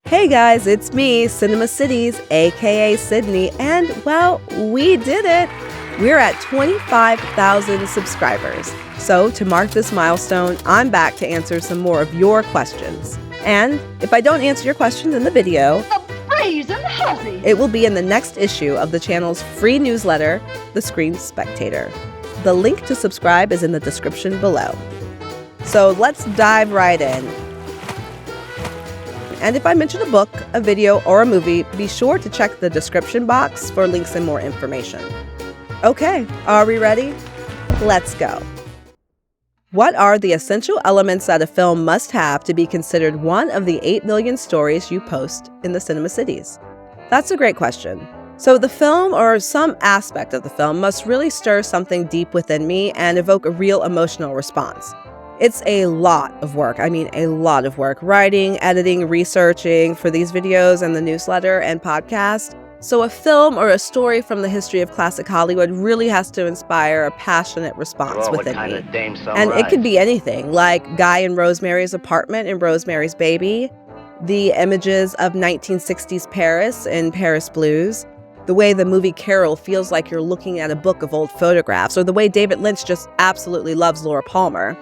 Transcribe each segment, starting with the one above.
Hey guys, it's me, Cinema Cities, aka Sydney, and well, we did it! We're at 25,000 subscribers. So to mark this milestone, I'm back to answer some more of your questions. And if I don't answer your questions in the video, it will be in the next issue of the channel's free newsletter, The Screen Spectator. The link to subscribe is in the description below. So let's dive right in. And if I mention a book, a video, or a movie, be sure to check the description box for links and more information. Okay, are we ready? Let's go. What are the essential elements that a film must have to be considered one of the 8 million stories you post in the Cinema Cities? That's a great question. So the film or some aspect of the film must really stir something deep within me and evoke a real emotional response. It's a lot of work. I mean, a lot of work. Writing, editing, researching for these videos and the newsletter and podcast. So a film or a story from the history of classic Hollywood really has to inspire a passionate response within me. And it could be anything, like Guy and Rosemary's apartment in Rosemary's Baby, the images of 1960s Paris in Paris Blues, the way the movie Carol feels like you're looking at a book of old photographs, or the way David Lynch just absolutely loves Laura Palmer.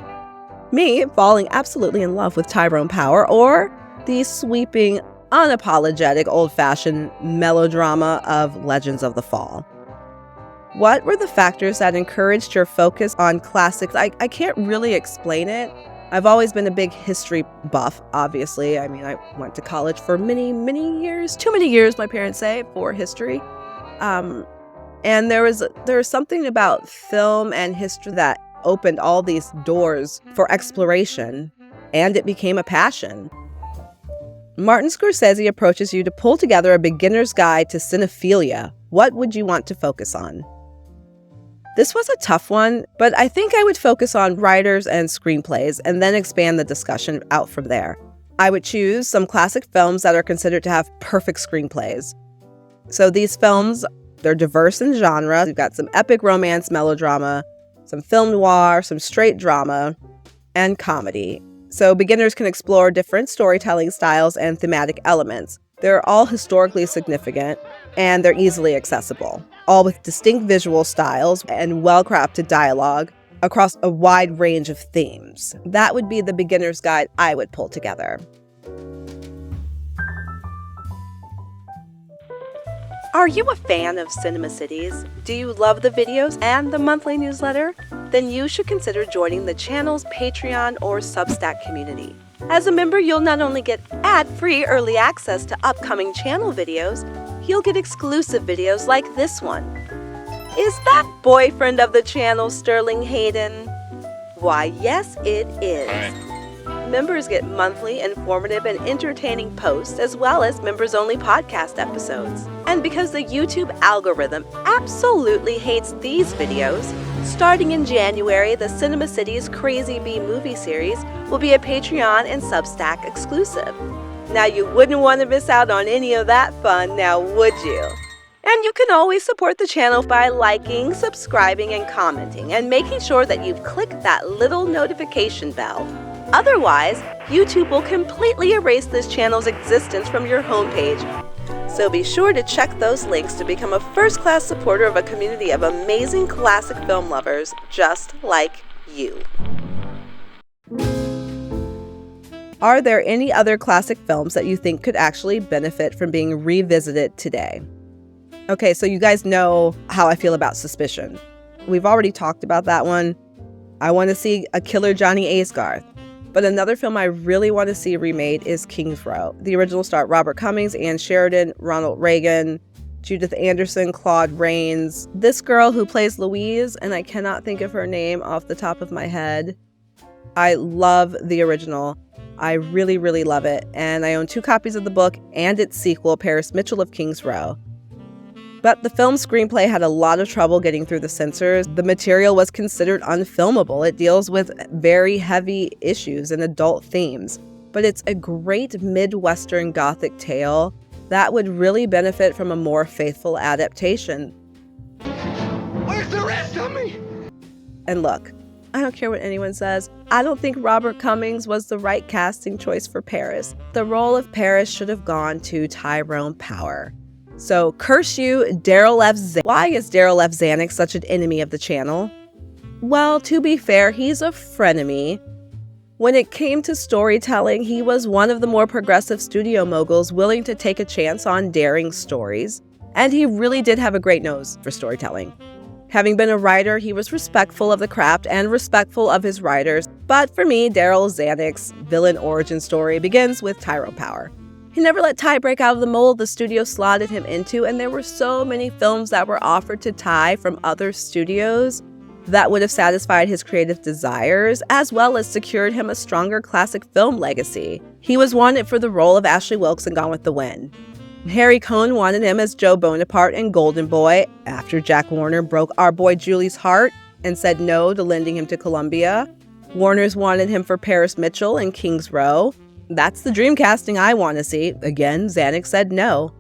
Me falling absolutely in love with Tyrone Power, or the sweeping, unapologetic, old-fashioned melodrama of Legends of the Fall. What were the factors that encouraged your focus on classics? I can't really explain it. I've always been a big history buff, obviously. I mean, I went to college for many, many years, too many years, my parents say, for history. And there was something about film and history that opened all these doors for exploration, and it became a passion. Martin Scorsese approaches you to pull together a beginner's guide to cinephilia. What would you want to focus on? This was a tough one, but I think I would focus on writers and screenplays and then expand the discussion out from there. I would choose some classic films that are considered to have perfect screenplays. So these films, they're diverse in genre. You've got some epic romance melodrama, some film noir, some straight drama, and comedy. So beginners can explore different storytelling styles and thematic elements. They're all historically significant, and they're easily accessible, all with distinct visual styles and well-crafted dialogue across a wide range of themes. That would be the beginner's guide I would pull together. Are you a fan of Cinema Cities? Do you love the videos and the monthly newsletter? Then you should consider joining the channel's Patreon or Substack community. As a member, you'll not only get ad-free early access to upcoming channel videos, you'll get exclusive videos like this one. Is that boyfriend of the channel Sterling Hayden? Why, yes, it is. Members get monthly, informative, and entertaining posts, as well as members-only podcast episodes. And because the YouTube algorithm absolutely hates these videos, starting in January, the Cinema Cities Crazy Bee movie series will be a Patreon and Substack exclusive. Now, you wouldn't want to miss out on any of that fun, now would you? And you can always support the channel by liking, subscribing, and commenting, and making sure that you've clicked that little notification bell. Otherwise, YouTube will completely erase this channel's existence from your homepage. So be sure to check those links to become a first-class supporter of a community of amazing classic film lovers just like you. Are there any other classic films that you think could actually benefit from being revisited today? Okay, so you guys know how I feel about Suspicion. We've already talked about that one. I want to see a killer Johnny Aisgarth. But another film I really want to see remade is King's Row. The original starred Robert Cummings, Ann Sheridan, Ronald Reagan, Judith Anderson, Claude Rains. This girl who plays Louise, and I cannot think of her name off the top of my head. I love the original. I really, really love it. And I own 2 copies of the book and its sequel, Paris Mitchell of King's Row. But the film's screenplay had a lot of trouble getting through the censors. The material was considered unfilmable. It deals with very heavy issues and adult themes. But it's a great Midwestern Gothic tale that would really benefit from a more faithful adaptation. Where's the rest of me? And look, I don't care what anyone says. I don't think Robert Cummings was the right casting choice for Paris. The role of Paris should have gone to Tyrone Power. So, curse you, Daryl F. Zanuck. Why is Daryl F. Zanuck such an enemy of the channel? Well, to be fair, he's a frenemy. When it came to storytelling, he was one of the more progressive studio moguls willing to take a chance on daring stories. And he really did have a great nose for storytelling. Having been a writer, he was respectful of the craft and respectful of his writers. But for me, Daryl Zanuck's villain origin story begins with Tyrone Power. He never let Ty break out of the mold the studio slotted him into, and there were so many films that were offered to Ty from other studios that would have satisfied his creative desires, as well as secured him a stronger classic film legacy. He was wanted for the role of Ashley Wilkes in Gone with the Wind. Harry Cohn wanted him as Joe Bonaparte in Golden Boy after Jack Warner broke our boy Julie's heart and said no to lending him to Columbia. Warner's wanted him for Paris Mitchell in King's Row. That's the dream casting I want to see. Again, Zanuck said no.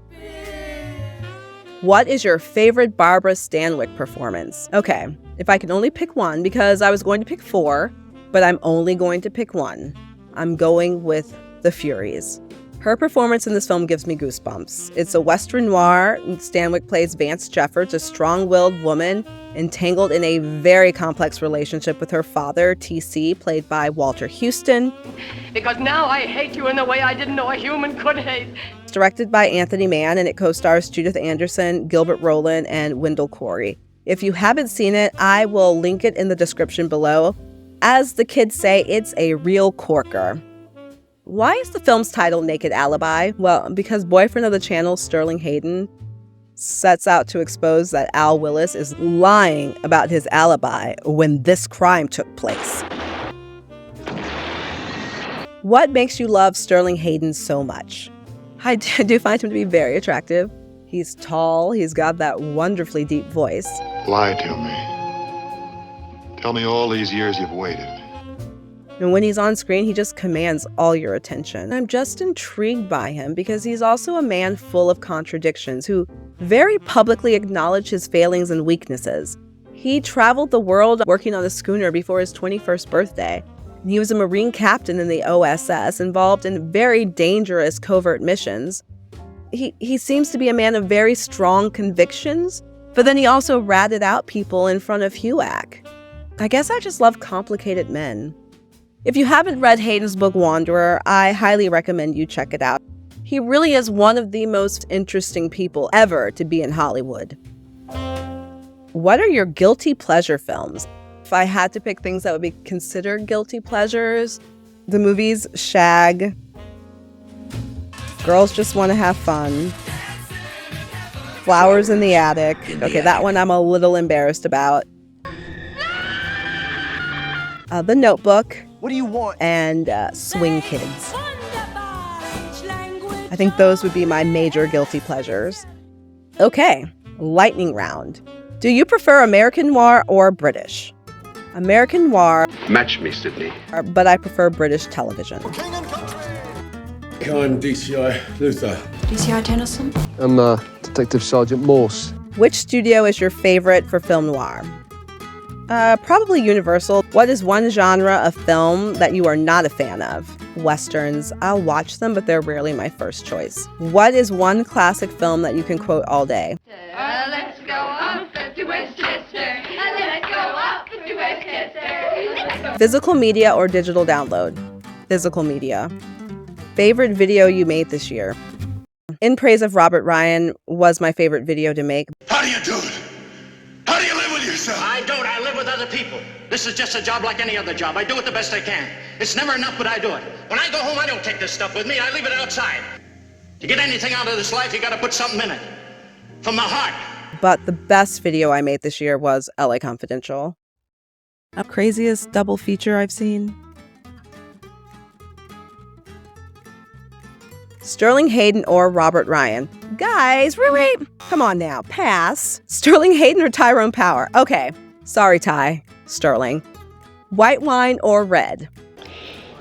What is your favorite Barbara Stanwyck performance? Okay, if I can only pick one, because I was going to pick 4, but I'm only going to pick one. I'm going with the Furies. Her performance in this film gives me goosebumps. It's a Western noir. Stanwyck plays Vance Jeffords, a strong-willed woman entangled in a very complex relationship with her father, T.C., played by Walter Houston. Because now I hate you in a way I didn't know a human could hate. It's directed by Anthony Mann, and it co-stars Judith Anderson, Gilbert Roland, and Wendell Corey. If you haven't seen it, I will link it in the description below. As the kids say, it's a real corker. Why is the film's title Naked Alibi? Well, because boyfriend of the channel, Sterling Hayden, sets out to expose that Al Willis is lying about his alibi when this crime took place. What makes you love Sterling Hayden so much? I do find him to be very attractive. He's tall, he's got that wonderfully deep voice. Lie to me. Tell me all these years you've waited. And when he's on screen, he just commands all your attention. I'm just intrigued by him because he's also a man full of contradictions who very publicly acknowledged his failings and weaknesses. He traveled the world working on a schooner before his 21st birthday. He was a Marine captain in the OSS, involved in very dangerous covert missions. He seems to be a man of very strong convictions, but then he also ratted out people in front of HUAC. I guess I just love complicated men. If you haven't read Hayden's book Wanderer, I highly recommend you check it out. He really is one of the most interesting people ever to be in Hollywood. What are your guilty pleasure films? If I had to pick things that would be considered guilty pleasures, the movies Shag, Girls Just Want to Have Fun, Flowers in the Attic. Okay, that one I'm a little embarrassed about. The Notebook. What do you want? And Swing Kids. I think those would be my major guilty pleasures. Okay, lightning round. Do you prefer American noir or British? American noir. Match me, Sydney. But I prefer British television. I'm DCI Luther. DCI Tennyson. I'm Detective Sergeant Morse. Which studio is your favorite for film noir? Probably Universal. What is one genre of film that you are not a fan of? Westerns. I'll watch them, but they're rarely my first choice. What is one classic film that you can quote all day? Let's go up to Westchester. Let's go up to Westchester. Physical media or digital download? Physical media. Favorite video you made this year? In Praise of Robert Ryan was my favorite video to make. How do you do it? How do you live with yourself? I don't. I live with other people. This is just a job like any other job. I do it the best I can. It's never enough, but I do it. When I go home, I don't take this stuff with me. I leave it outside. To get anything out of this life, you got to put something in it. From the heart. But the best video I made this year was LA Confidential. The craziest double feature I've seen. Sterling Hayden or Robert Ryan? Guys, come on now, pass. Sterling Hayden or Tyrone Power? Okay, sorry Ty, Sterling. White wine or red?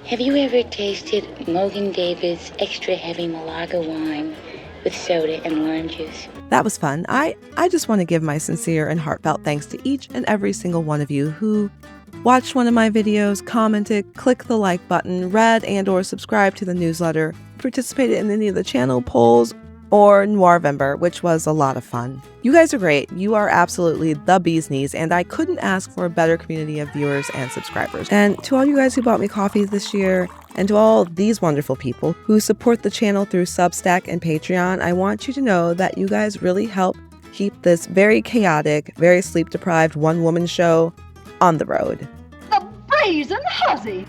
Have you ever tasted Mogan David's extra heavy Malaga wine with soda and lime juice? That was fun. I just want to give my sincere and heartfelt thanks to each and every single one of you who watched one of my videos, commented, clicked the like button, read and or subscribed to the newsletter, participated in any of the channel polls, or Noirvember, which was a lot of fun. You guys are great. You are absolutely the bee's knees, and I couldn't ask for a better community of viewers and subscribers. And to all you guys who bought me coffees this year, and to all these wonderful people who support the channel through Substack and Patreon, I want you to know that you guys really help keep this very chaotic, very sleep-deprived one-woman show on the road. The brazen hussy!